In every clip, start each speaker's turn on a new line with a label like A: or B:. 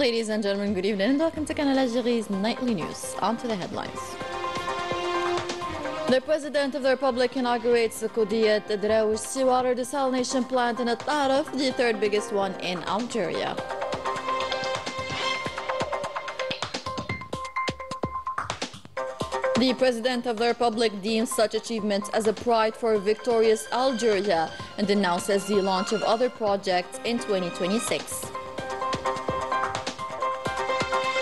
A: Ladies and gentlemen, good evening and welcome to Canal Algérie's nightly news. On to the headlines. The President of the Republic inaugurates the Qudiyat Drawush seawater desalination plant in Al-Taraf, the third biggest one in Algeria. The President of the Republic deems such achievements as a pride for a victorious Algeria and announces the launch of other projects in 2026.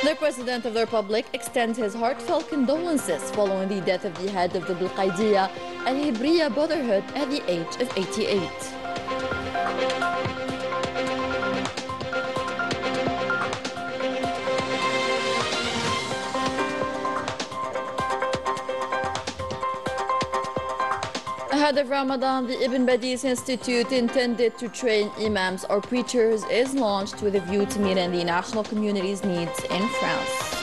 A: The President of the Republic extends his heartfelt condolences following the death of the head of the Bilqaidiyya Al-Hibriya Brotherhood at the age of 88. Ahead of Ramadan, the Ibn Badis Institute, intended to train imams or preachers, is launched with a view to meeting the national community's needs in France.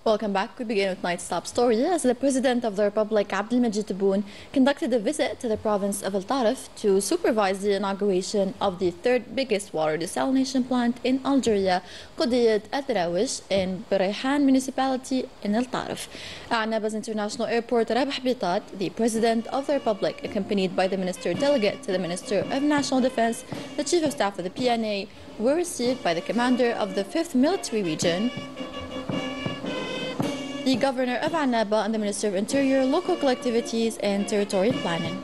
A: Welcome back. We begin with tonight's top story as the President of the Republic, Abdelmajid Tebboune, conducted a visit to the province of Al-Taraf to supervise the inauguration of the third biggest water desalination plant in Algeria, Qudiyat Drawush, in Berayhan municipality in Al-Taraf. At Naba's International Airport, Rabah Bitat, the President of the Republic, accompanied by the Minister Delegate to the Minister of National Defense, the Chief of Staff of the PNA, were received by the Commander of the 5th Military Region, the Governor of Annaba, and the Minister of Interior, Local Collectivities and Territorial Planning.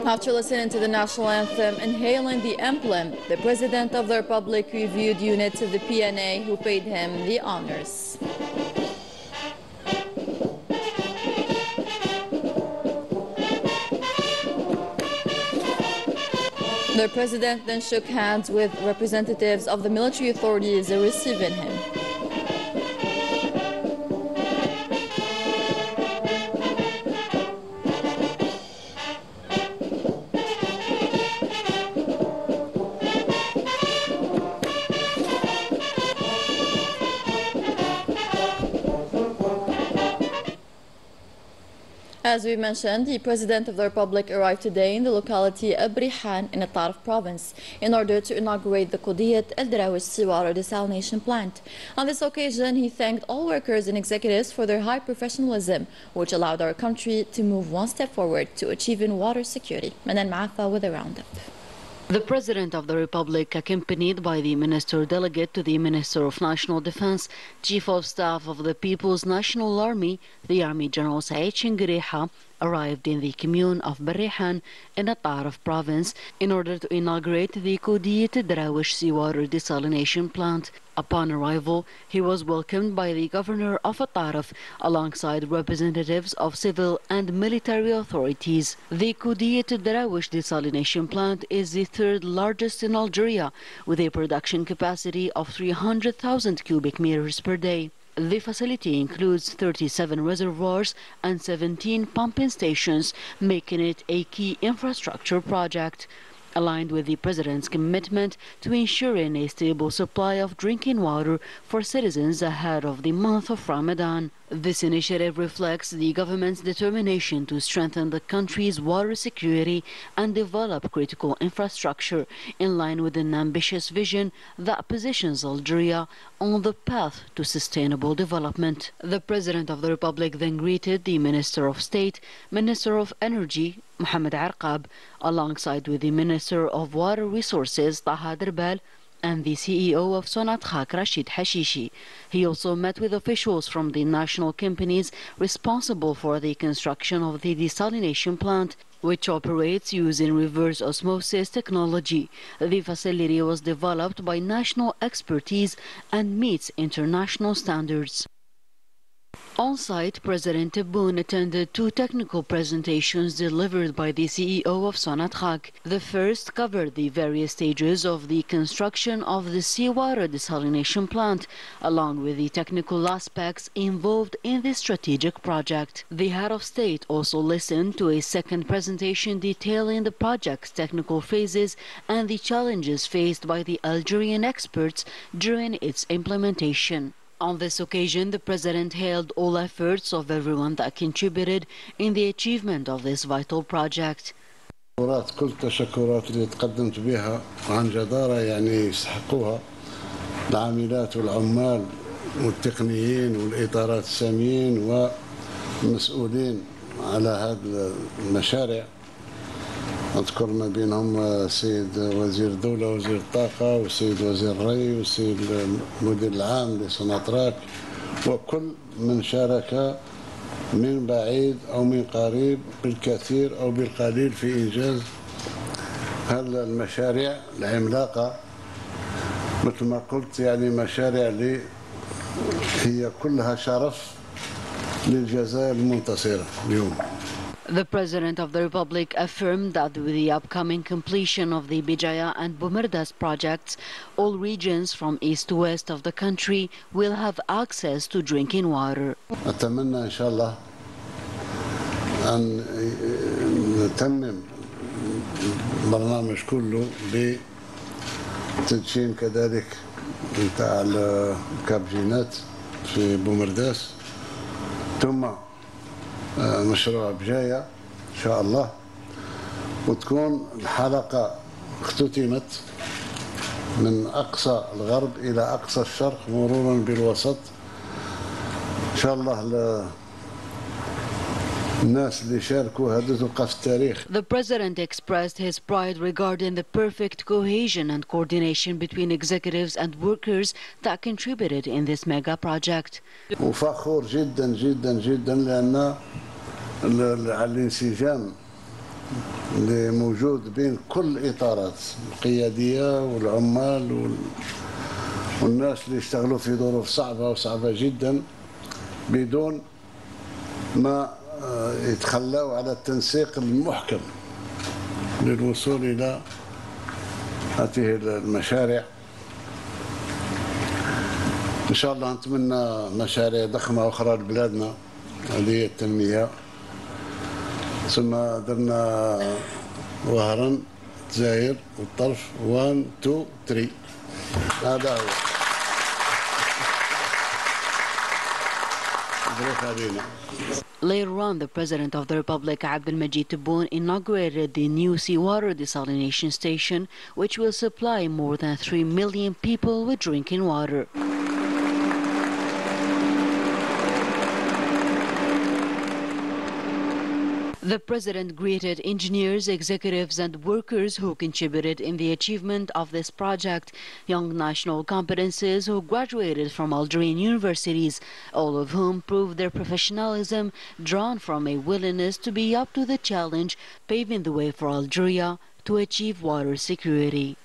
A: After listening to the national anthem and hailing the emblem, the President of the Republic reviewed units of the PNA who paid him the honors. The President then shook hands with representatives of the military authorities receiving him. As we mentioned, the President of the Republic arrived today in the locality of Berayhan in Al-Taraf province in order to inaugurate the Qudiyat Drawush seawater desalination plant. On this occasion, he thanked all workers and executives for their high professionalism, which allowed our country to move one step forward to achieving water security. Manan Maafa with a roundup.
B: The President of the Republic, accompanied by the Minister Delegate to the Minister of National Defense, Chief of Staff of the People's National Army, the Army General Saeed Chingireha, arrived in the commune of Berayhan in Al-Taraf province in order to inaugurate the Qudiyat Drawush seawater desalination plant. Upon arrival, he was welcomed by the Governor of Al-Taraf alongside representatives of civil and military authorities. The Qudiyat Drawush desalination plant is the third largest in Algeria, with a production capacity of 300,000 cubic meters per day. The facility includes 37 reservoirs and 17 pumping stations, making it a key infrastructure project. Aligned with the President's commitment to ensuring a stable supply of drinking water for citizens ahead of the month of Ramadan. This initiative reflects the government's determination to strengthen the country's water security and develop critical infrastructure in line with an ambitious vision that positions Algeria on the path to sustainable development. The President of the Republic then greeted the Minister of State, Minister of Energy, Mohamed Arqab, alongside with the Minister of Water Resources, Taha Derbal, and the CEO of Sonatrach, Rashid Hashishi. He also met with officials from the national companies responsible for the construction of the desalination plant, which operates using reverse osmosis technology. The facility was developed by national expertise and meets international standards. On site, President Tebboune attended two technical presentations delivered by the CEO of Sonatrach. The first covered the various stages of the construction of the seawater desalination plant, along with the technical aspects involved in this strategic project. The head of state also listened to a second presentation detailing the project's technical phases and the challenges faced by the Algerian experts during its implementation. On this occasion, the President hailed all efforts of everyone that contributed in the achievement of this vital project.
C: كل التشكرات اللي تقدمت بها عن جدارة يعني يستحقوها العاملات والعمال والتقنيين والإطارات الساميين والمسؤولين على هذه المشاريع. أذكر ما بينهم السيد وزير الدولة وزير الطاقة والسيد وزير الري والسيد المدير العام لسوناتراك وكل من شارك من بعيد أو من قريب بالكثير أو بالقليل في إنجاز هذه المشاريع العملاقة. مثل ما قلت يعني مشاريع اللي هي كلها شرف للجزائر المنتصرة اليوم.
B: The President of the Republic affirmed that with the upcoming completion of the Bijaya and Bumerdas projects, all regions from east to west of the country will have access to drinking water.
C: أتمنى إن شاء الله أن نتمم البرنامج كله بتدشين كذلك نتاع الكابجينات في بومرداس ثم مشروع بجاية إن شاء الله وتكون الحلقة اختتمت من أقصى الغرب إلى أقصى الشرق مرورا بالوسط إن شاء الله الناس اللي شاركوا هذا تبقى في التاريخ.
B: The President expressed his pride regarding the perfect cohesion and coordination between executives and workers that contributed in this mega project.
C: وفخور جدا جدا جدا لأن الانسجام اللي موجود بين كل الإطارات القيادية والعمال والناس اللي يشتغلوا في ظروف صعبة وصعبة جدا بدون ما يتخلوا على التنسيق المحكم للوصول إلى هذه المشاريع. إن شاء الله نتمنى مشاريع ضخمة أخرى لبلادنا اللي هي التنمية. ثم درنا وهران الجزائر والطرف 1 2 3 هذا هو.
B: Later on, the President of the Republic, Abdelmajid Tebboune, inaugurated the new seawater desalination station, which will supply more than 3 million people with drinking water. The President greeted engineers, executives and workers who contributed in the achievement of this project, young national competencies who graduated from Algerian universities, all of whom proved their professionalism, drawn from a willingness to be up to the challenge, paving the way for Algeria to achieve water security.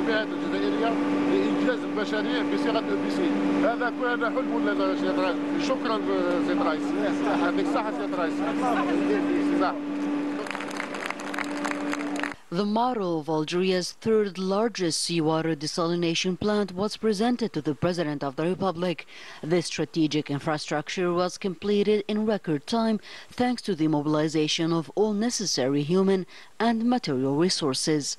D: الجزائرية لإنجاز المشاريع بصيغة EPC. هذا كان حلم سيد رئيس. شكرا سيد رئيس. يعطيك الصحة سيد رئيس.
B: The model of Algeria's third largest seawater desalination plant was presented to the President of the Republic. This strategic infrastructure was completed in record time thanks to the mobilization of all necessary human and material resources.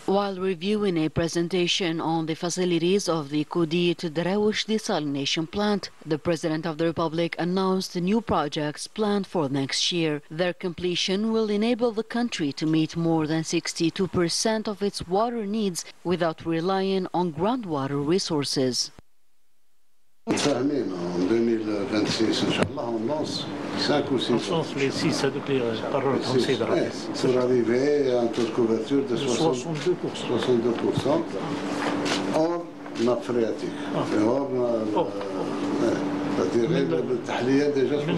B: While reviewing a presentation on the facilities of the Koudit Darawish desalination plant, the President of the Republic announced new projects planned for next year. Their completion will enable the country to meet more than 62% of its water needs without relying on groundwater resources.
C: متفاهمين 2026 ان شاء الله ونلونس 5 و 6
E: نلونس لي 6 هذوك اللي قررتهم السيد الرئيس
C: سور اريفي ان تو كوفرتور دو 62% اور ناب فرياتيك بالتحليه ديجا 62%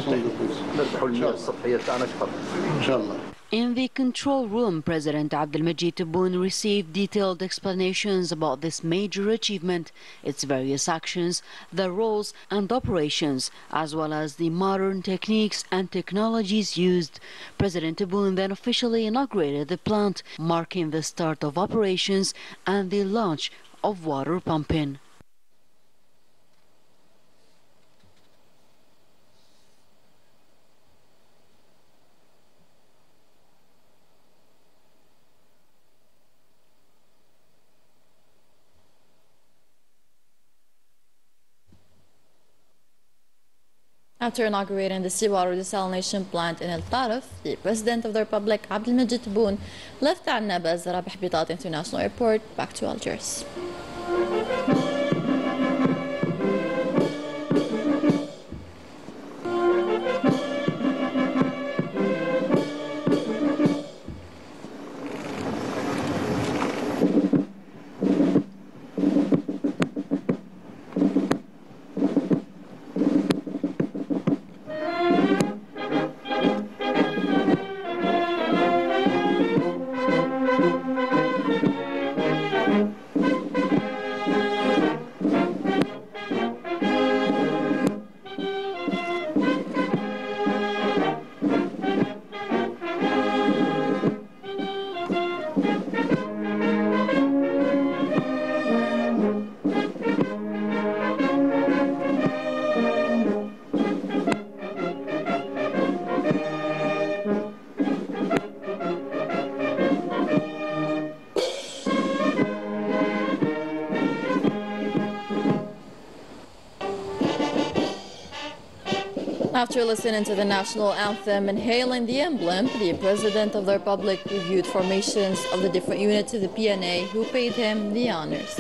F: السطحيه تاعنا كبر
C: ان شاء الله.
B: In the control room, President Abdelmajid Tebboune received detailed explanations about this major achievement, its various actions, their roles and operations, as well as the modern techniques and technologies used. President Tebboune then officially inaugurated the plant, marking the start of operations and the launch of water pumping.
A: After inaugurating the seawater desalination plant in El Tarif, the President of the Republic, Abdelmajid Tebboune, left Annaba Rabah Bitat International Airport back to Algiers. After listening to the national anthem and hailing the emblem, the President of the Republic reviewed formations of the different units of the PNA who paid him the honors.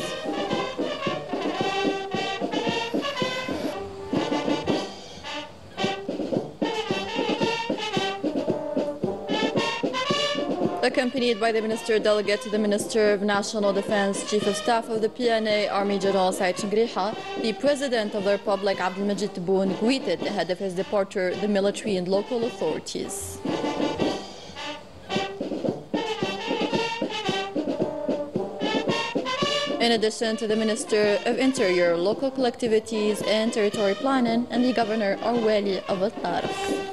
A: Accompanied by the Minister Delegate to the Minister of National Defense, Chief of Staff of the PNA, Army General Said Chingriha, the President of the Republic, Abdelmajid Tebboune, greeted ahead of his departure the military and local authorities. In addition to the Minister of Interior, Local Collectivities and Territory Planning, and the Governor or Wali of El Tarif.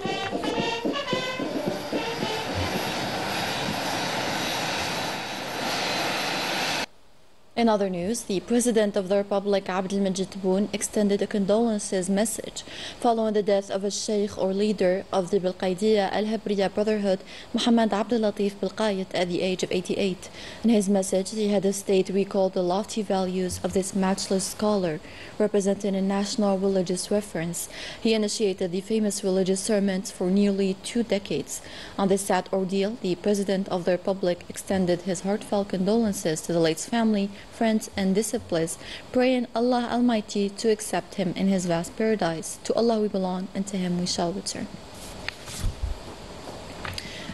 A: In other news, the President of the Republic, Abdelmajid Tebboune, extended a condolences message following the death of a sheikh or leader of the Bilqaidiyya Al-Habriya Brotherhood, Muhammad Abdulatif Bilqayed, at the age of 88. In his message, the head of state recalled the lofty values of this matchless scholar, representing a national religious reference. He initiated the famous religious sermons for nearly 2 decades. On this sad ordeal, the President of the Republic extended his heartfelt condolences to the late's family, friends and disciples, praying Allah Almighty to accept him in his vast paradise. To Allah we belong, and to him we shall return.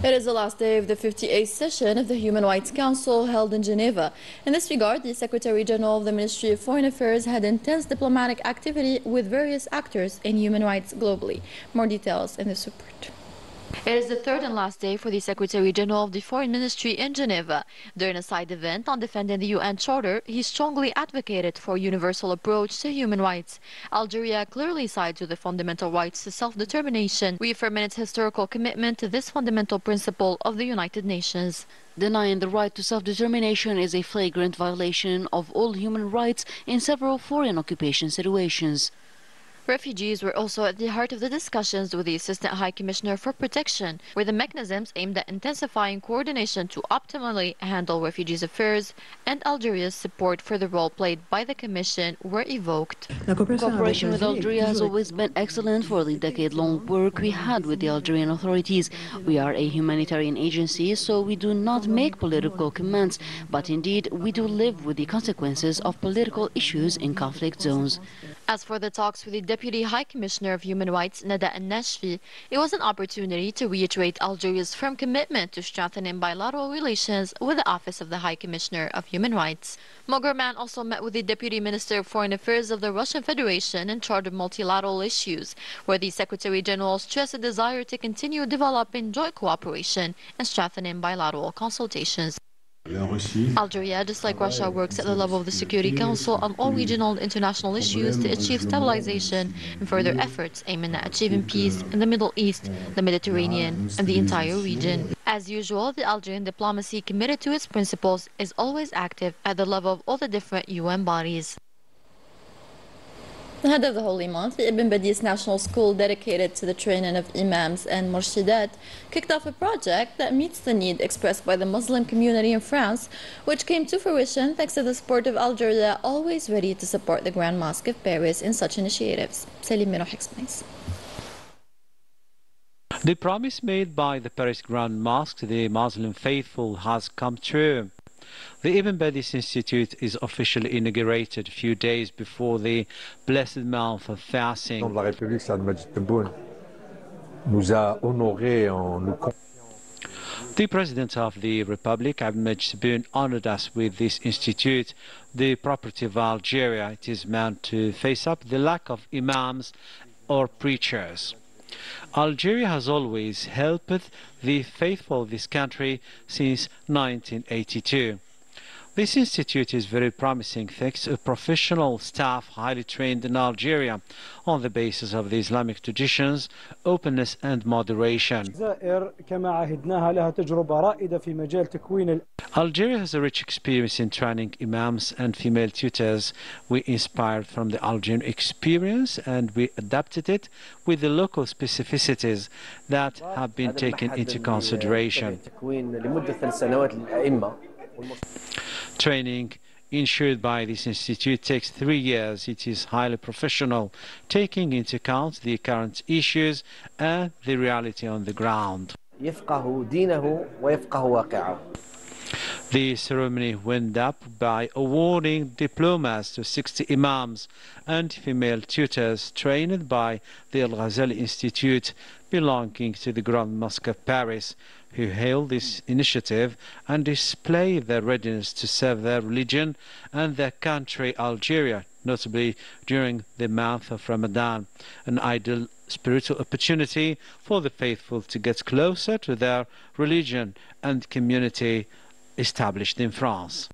A: It is the last day of the 58th session of the Human Rights Council held in Geneva. In this regard, the Secretary General of the Ministry of Foreign Affairs had intense diplomatic activity with various actors in human rights globally. More details in this report. It is the third and last day for the Secretary General of the Foreign Ministry in Geneva. During a side event on defending the UN Charter, he strongly advocated for a universal approach to human rights. Algeria clearly sides with the fundamental rights to self-determination, reaffirming its historical commitment to this fundamental principle of the United Nations.
B: Denying the right to self-determination is a flagrant violation of all human rights in several foreign occupation situations.
A: Refugees were also at the heart of the discussions with the Assistant High Commissioner for Protection, where the mechanisms aimed at intensifying coordination to optimally handle refugees' affairs and Algeria's support for the role played by the Commission were evoked.
B: Cooperation with Algeria has always been excellent for the decade-long work we had with the Algerian authorities. We are a humanitarian agency, so we do not make political comments, but indeed we do live with the consequences of political issues in conflict zones.
A: As for the talks with the Deputy High Commissioner of Human Rights, Nada Al-Nashfi, it was an opportunity to reiterate Algeria's firm commitment to strengthening bilateral relations with the Office of the High Commissioner of Human Rights. Mogherman also met with the Deputy Minister of Foreign Affairs of the Russian Federation in charge of multilateral issues, where the Secretary General stressed a desire to continue developing joint cooperation and strengthening bilateral consultations. Algeria, just like Russia, works at the level of the Security Council on all regional and international issues to achieve stabilization and further efforts aiming at achieving peace in the Middle East, the Mediterranean, and the entire region. As usual, the Algerian diplomacy, committed to its principles, is always active at the level of all the different UN bodies. Ahead of the Holy Month, the Ibn Badis National School, dedicated to the training of imams and murshidat, kicked off a project that meets the need expressed by the Muslim community in France, which came to fruition thanks to the support of Algeria, always ready to support the Grand Mosque of Paris in such initiatives. Salim Miroh explains.
G: The promise made by the Paris Grand Mosque to the Muslim faithful has come true. The Ibn Badis Institute is officially inaugurated a few days before the blessed month of fasting. The President of the Republic, Abdelmajid Tebboune, honored us with this institute, the property of Algeria. It is meant to face up the lack of imams or preachers. Algeria has always helped the faithful of this country since 1982. This institute is very promising thanks to professional staff highly trained in Algeria on the basis of the Islamic traditions, openness and moderation. Algeria has a rich experience in training imams and female tutors. We inspired from the Algerian experience and we adapted it with the local specificities that have been taken into consideration. Training ensured by this institute takes 3 years. It is highly professional, taking into account the current issues and the reality on the ground. The ceremony wound up by awarding diplomas to 60 imams and female tutors trained by the Al Ghazali Institute belonging to the Grand Mosque of Paris, who hail this initiative and display their readiness to serve their religion and their country, Algeria, notably during the month of Ramadan, an ideal spiritual opportunity for the faithful to get closer to their religion and community established in France.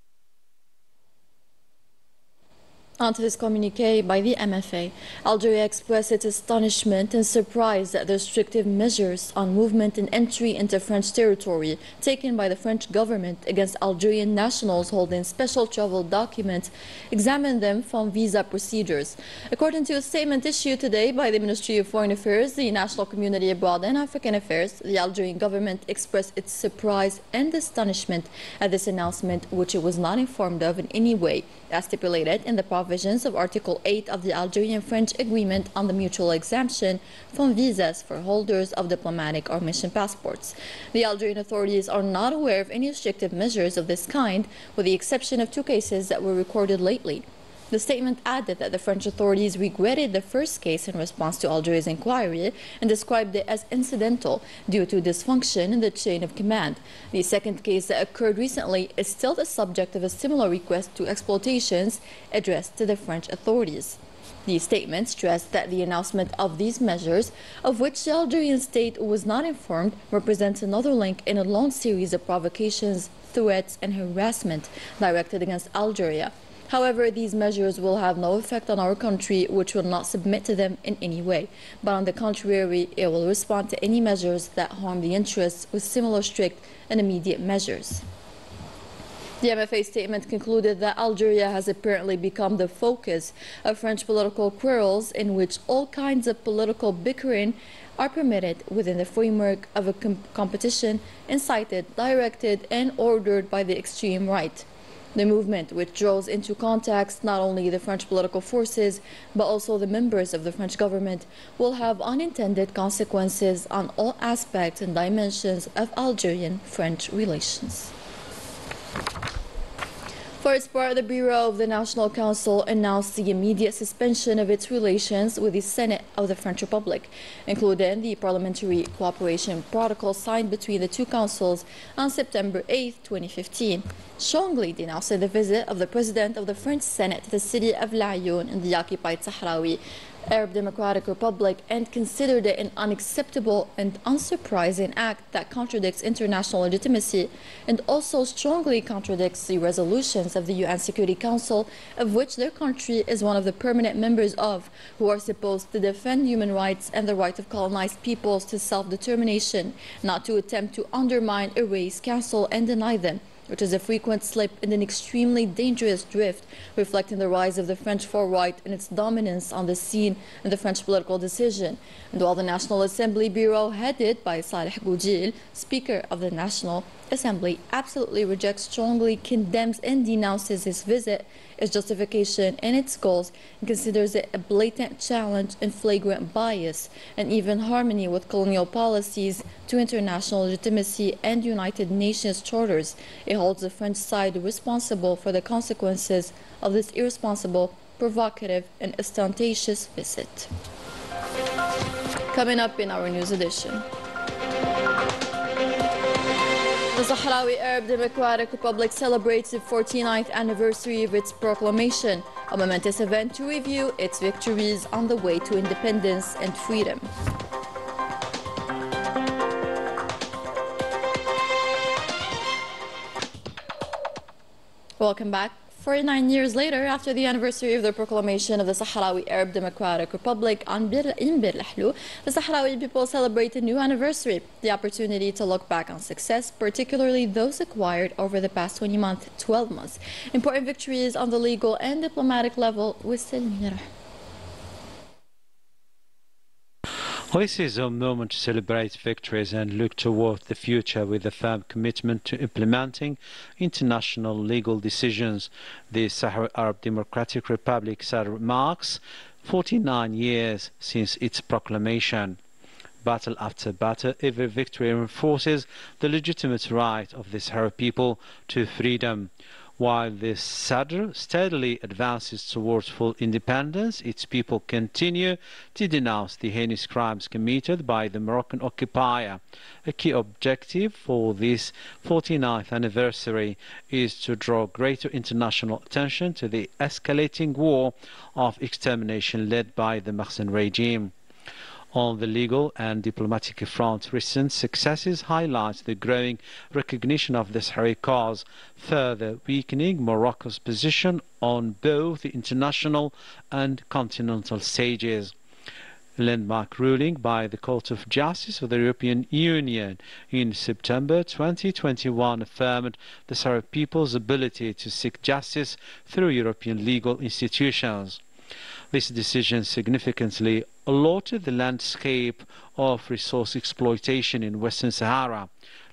A: Onto this communique by the MFA, Algeria expressed its astonishment and surprise at the restrictive measures on movement and entry into French territory taken by the French government against Algerian nationals holding special travel documents, examined them from visa procedures. According to a statement issued today by the Ministry of Foreign Affairs, the National Community Abroad and African Affairs, the Algerian government expressed its surprise and astonishment at this announcement, which it was not informed of in any way, as stipulated in the provisions of Article 8 of the Algerian-French Agreement on the mutual exemption from visas for holders of diplomatic or mission passports. The Algerian authorities are not aware of any restrictive measures of this kind, with the exception of 2 cases that were recorded lately. The statement added that the French authorities regretted the first case in response to Algeria's inquiry and described it as incidental due to dysfunction in the chain of command. The second case that occurred recently is still the subject of a similar request to exploitations addressed to the French authorities. The statement stressed that the announcement of these measures, of which the Algerian state was not informed, represents another link in a long series of provocations, threats and harassment directed against Algeria. However, these measures will have no effect on our country, which will not submit to them in any way. But on the contrary, it will respond to any measures that harm the interests with similar strict and immediate measures. The MFA statement concluded that Algeria has apparently become the focus of French political quarrels in which all kinds of political bickering are permitted within the framework of a competition incited, directed and ordered by the extreme right. The movement, which draws into context not only the French political forces but also the members of the French government, will have unintended consequences on all aspects and dimensions of Algerian-French relations. For its part, the Bureau of the National Council announced the immediate suspension of its relations with the Senate of the French Republic, including the Parliamentary Cooperation Protocol signed between the two councils on September 8, 2015, strongly denouncing the visit of the President of the French Senate to the city of Laayoune in the occupied Sahrawi Arab Democratic Republic and considered it an unacceptable and unsurprising act that contradicts international legitimacy and also strongly contradicts the resolutions of the UN Security Council, of which their country is one of the permanent members of, who are supposed to defend human rights and the right of colonized peoples to self-determination, not to attempt to undermine, erase, cancel and deny them, which is a frequent slip and an extremely dangerous drift, reflecting the rise of the French far-right and its dominance on the scene in the French political decision. And while the National Assembly Bureau, headed by Saleh Boudjil, Speaker of the National Assembly, absolutely rejects, strongly condemns and denounces his visit, its justification and its goals, and considers it a blatant challenge and flagrant bias, and even harmony with colonial policies to international legitimacy and United Nations charters. It holds the French side responsible for the consequences of this irresponsible, provocative and ostentatious visit. Coming up in our news edition. The Sahrawi Arab Democratic Republic celebrates the 49th anniversary of its proclamation, a momentous event to review its victories on the way to independence and freedom. Welcome back. 49 years later, after the anniversary of the proclamation of the Sahrawi Arab Democratic Republic in Bir Lahlo, the Sahrawi people celebrate a new anniversary, the opportunity to look back on success, particularly those acquired over the past 12 months. Important victories on the legal and diplomatic level with Selmira.
G: This is a moment to celebrate victories and look toward the future with a firm commitment to implementing international legal decisions. The Sahrawi Arab Democratic Republic marks 49 years since its proclamation. Battle after battle, every victory reinforces the legitimate right of the Sahrawi people to freedom. While the Sadr steadily advances towards full independence, its people continue to denounce the heinous crimes committed by the Moroccan occupier. A key objective for this 49th anniversary is to draw greater international attention to the escalating war of extermination led by the Mersin regime. On the legal and diplomatic front, recent successes highlight the growing recognition of the Sahrawi cause, further weakening Morocco's position on both the international and continental stages. A landmark ruling by the Court of Justice of the European Union in September 2021 affirmed the Sahrawi people's ability to seek justice through European legal institutions. This decision significantly altered the landscape of resource exploitation in Western Sahara,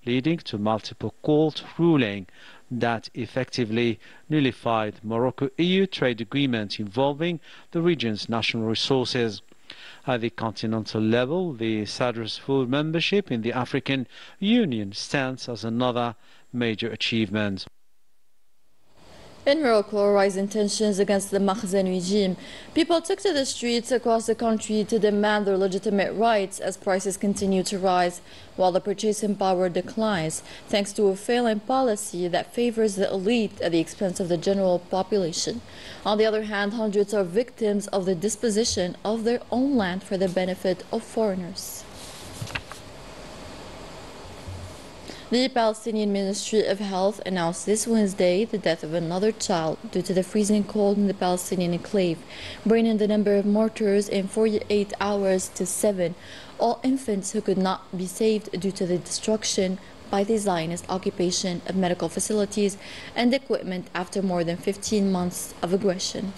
G: leading to multiple court rulings that effectively nullified Morocco-EU trade agreements involving the region's national resources. At the continental level, the Sadr's full membership in the African Union stands as another major achievement.
A: In Morocco, rising tensions against the Makhzen regime. People took to the streets across the country to demand their legitimate rights as prices continue to rise, while the purchasing power declines, thanks to a failing policy that favors the elite at the expense of the general population. On the other hand, hundreds are victims of the disposition of their own land for the benefit of foreigners. The Palestinian Ministry of Health announced this Wednesday the death of another child due to the freezing cold in the Palestinian enclave, bringing the number of martyrs in 48 hours to 7, all infants who could not be saved due to the destruction by the Zionist occupation of medical facilities and equipment after more than 15 months of aggression.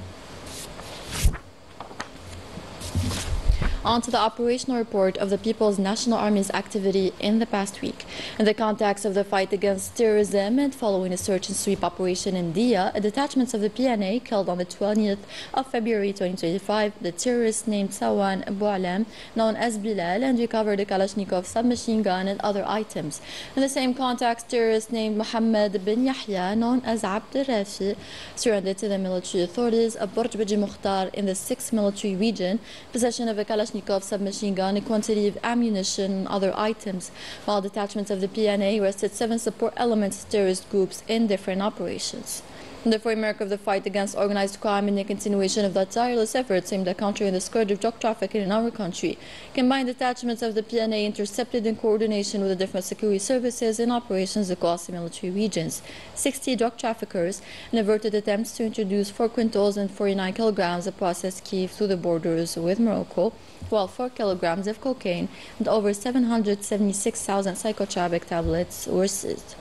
A: On to the operational report of the People's National Army's activity in the past week. In the context of the fight against terrorism and following a search and sweep operation in Dia, detachments of the PNA killed on the 20th of February 2025 the terrorist named Sawan Abu Alam, known as Bilal, and recovered a Kalashnikov submachine gun and other items. In the same context, terrorist named Mohammed bin Yahya, known as Abd al-Rafi, surrendered to the military authorities of Burj Baji Mukhtar in the 6th military region, possession of a Kalashnikov submachine gun, a quantity of ammunition and other items, while detachments of the PNA arrested 7 support elements of terrorist groups in different operations. In the framework of the fight against organized crime and the continuation of the tireless efforts aimed at countering the scourge of drug trafficking in our country, combined detachments of the PNA intercepted in coordination with the different security services in operations across the military regions 60 drug traffickers and averted attempts to introduce 4 quintals and 49 kilograms of processed kief through the borders with Morocco, while 4 kilograms of cocaine and over 776,000 psychotropic tablets were seized.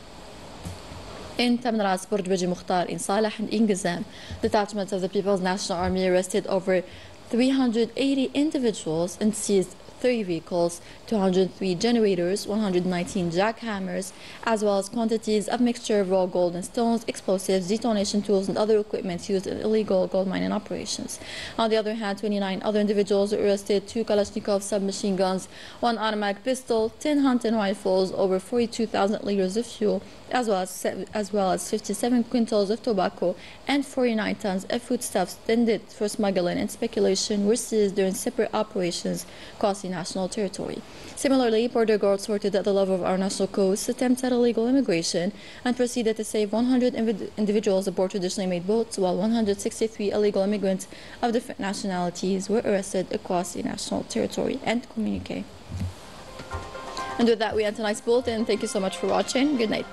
A: In Tamras, Burj Baji Mukhtar, in Salah and Ingazam, detachments of the People's National Army arrested over 380 individuals and seized 30 vehicles, 203 generators, 119 jackhammers, as well as quantities of mixture of raw gold and stones, explosives, detonation tools, and other equipment used in illegal gold mining operations. On the other hand, 29 other individuals were arrested, 2 Kalashnikov submachine guns, 1 automatic pistol, 10 hunting rifles, over 42,000 liters of fuel, as well as 57 quintals of tobacco and 49 tons of foodstuffs intended for smuggling and speculation were seized during separate operations across the national territory. Similarly, border guards sorted at the level of our national coast attempts at illegal immigration and proceeded to save 100 individuals aboard traditionally made boats, while 163 illegal immigrants of different nationalities were arrested across the national territory. And communique. And with that, we end tonight's bulletin. Thank you so much for watching. Good night.